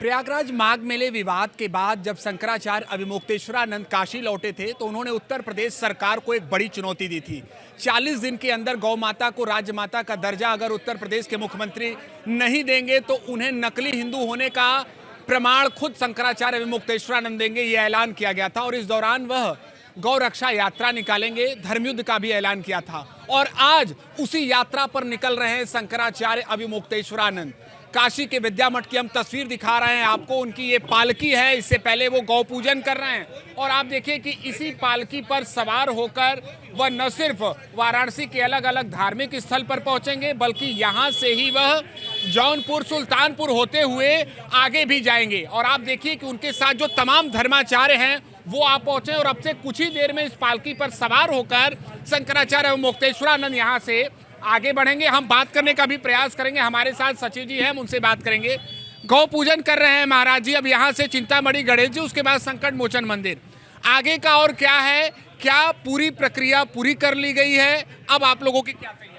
प्रयागराज माघ मेले विवाद के बाद जब शंकराचार्य अभिमुक्तेश्वरानंद काशी लौटे थे तो उन्होंने उत्तर प्रदेश सरकार को एक बड़ी चुनौती दी थी। 40 दिन के अंदर गौ माता को राज्य माता का दर्जा अगर उत्तर प्रदेश के मुख्यमंत्री नहीं देंगे तो उन्हें नकली हिंदू होने का प्रमाण खुद शंकराचार्य अभिमुक्तेश्वरानंद देंगे, ये ऐलान किया गया था। और इस दौरान वह गौ रक्षा यात्रा निकालेंगे, धर्मयुद्ध का भी ऐलान किया था। और आज उसी यात्रा पर निकल रहे हैं शंकराचार्य अभिमुक्तेश्वरानंद। काशी के विद्या मठ की हम तस्वीर दिखा रहे हैं आपको, उनकी ये पालकी है। इससे पहले वो गौ पूजन कर रहे हैं और आप देखिए कि इसी पालकी पर सवार होकर वह न सिर्फ वाराणसी के अलग अलग धार्मिक स्थल पर पहुंचेंगे बल्कि यहां से ही वह जौनपुर सुल्तानपुर होते हुए आगे भी जाएंगे। और आप देखिए कि उनके साथ जो तमाम धर्माचार्य हैं वो आप पहुंचे और अब से कुछ ही देर में इस पालकी पर सवार होकर शंकराचार्य अभिमुक्तेश्वरानंद यहां से आगे बढ़ेंगे। हम बात करने का भी प्रयास करेंगे, हमारे साथ सचिव जी हैं, हम उनसे बात करेंगे। गौ पूजन कर रहे हैं महाराज जी, अब यहाँ से चिंतामणि गणेश जी, उसके बाद संकट मोचन मंदिर, आगे का और क्या है? क्या पूरी प्रक्रिया पूरी कर ली गई है? अब आप लोगों की क्या तैयारी?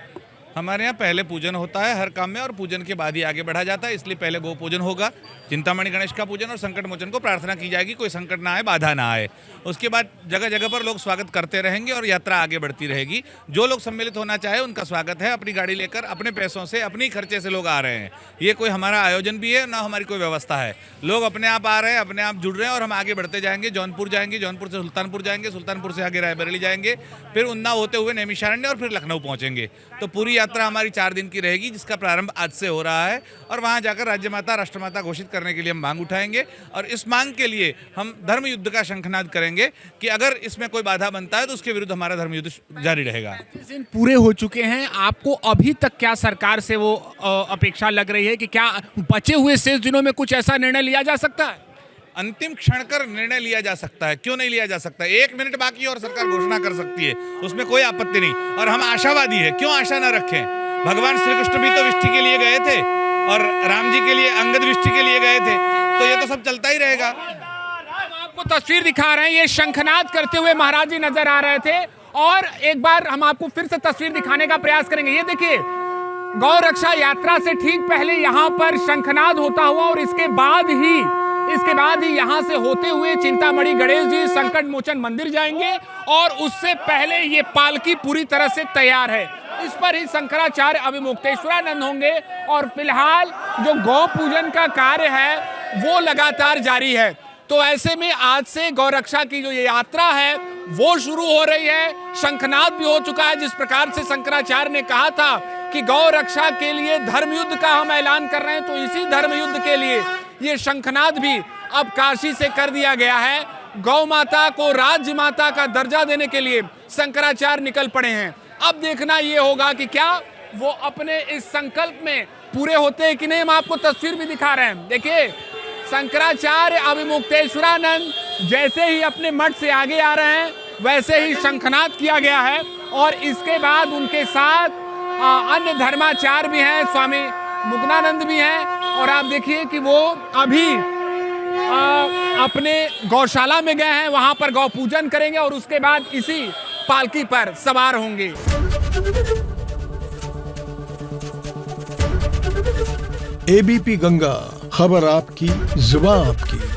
हमारे यहाँ पहले पूजन होता है हर काम में और पूजन के बाद ही आगे बढ़ा जाता है, इसलिए पहले गौ पूजन होगा, चिंतामणि गणेश का पूजन और संकट मोचन को प्रार्थना की जाएगी कोई संकट ना आए, बाधा ना आए। उसके बाद जगह जगह पर लोग स्वागत करते रहेंगे और यात्रा आगे बढ़ती रहेगी। जो लोग सम्मिलित होना चाहे उनका स्वागत है, अपनी गाड़ी लेकर अपने पैसों से अपनी खर्चे से लोग आ रहे हैं। ये कोई हमारा आयोजन भी है ना हमारी कोई व्यवस्था है, लोग अपने आप आ रहे हैं, अपने आप जुड़ रहे हैं और हम आगे बढ़ते जाएंगे। जौनपुर जाएंगे, जौनपुर से सुल्तानपुर जाएंगे, सुल्तानपुर से आगे रायबरेली जाएंगे, फिर उन्नाव होते हुए नैमिषारण्य और फिर लखनऊ पहुंचेंगे। तो पूरी यात्रा हमारी 4 दिन की रहेगी जिसका प्रारंभ आज से हो रहा है और वहां जाकर राज्य माता राष्ट्रमाता घोषित करने के लिए हम मांग उठाएंगे और इस मांग के लिए हम धर्म युद्ध का शंखनाद करेंगे कि अगर इसमें कोई बाधा बनता है तो उसके विरुद्ध हमारा धर्म युद्ध जारी रहेगा। 35 दिन पूरे हो चुके हैं, आपको अभी तक क्या सरकार से वो अपेक्षा लग रही है कि क्या बचे हुए शेष दिनों में कुछ ऐसा निर्णय लिया जा सकता है? अंतिम क्षण कर निर्णय लिया जा सकता है, क्यों नहीं लिया जा सकता है? 1 मिनट बाकी है और सरकार घोषणा कर सकती है, उसमें कोई आपत्ति नहीं। और हम आशावादी है, क्यों आशा न रखें? भगवान श्री कृष्ण भी तो विष्टि के लिए गए थे और राम जी के लिए अंगद विष्टि के लिए गए थे, तो ये तो सब चलता ही रहेगा। आपको तस्वीर दिखा रहे हैं, ये शंखनाद करते हुए महाराज जी नजर आ रहे थे और एक बार हम आपको फिर से तस्वीर दिखाने का प्रयास करेंगे। ये देखिए गौ रक्षा यात्रा से ठीक पहले यहाँ पर शंखनाद होता हुआ और इसके बाद ही यहाँ से होते हुए चिंतामणि गणेश जी संकट मोचन मंदिर जाएंगे और उससे पहले ये पालकी पूरी तरह से तैयार है, इस पर ही शंकराचार्य अभिमुक्तेश्वरानंद होंगे। और फिलहाल जो गौ पूजन का कार्य है वो लगातार जारी है। तो ऐसे में आज से गौ रक्षा की जो ये यात्रा है वो शुरू हो रही है, शंखनाद भी हो चुका है। जिस प्रकार से शंकराचार्य ने कहा था कि गौ रक्षा के लिए धर्मयुद्ध का हम ऐलान कर रहे हैं, तो इसी धर्मयुद्ध के लिए ये शंखनाद भी अब काशी से कर दिया गया है। गौ माता को राज्य माता का दर्जा देने के लिए शंकराचार्य निकल पड़े हैं। अब देखना ये होगा कि क्या वो अपने इस संकल्प में पूरे होते हैं कि नहीं। हम आपको तस्वीर भी दिखा रहे हैं, देखिए शंकराचार्य अभिमुक्तेश्वरानंद जैसे ही अपने मठ से आगे आ रहे हैं वैसे ही शंखनाद किया गया है और इसके बाद उनके साथ अन्य धर्माचार्य भी हैं, स्वामी मुक्तानंद भी हैं। और आप देखिए कि वो अभी अपने गौशाला में गए हैं, वहां पर गौ पूजन करेंगे और उसके बाद इसी पालकी पर सवार होंगे। एबीपी गंगा, खबर आपकी, जुबान आपकी।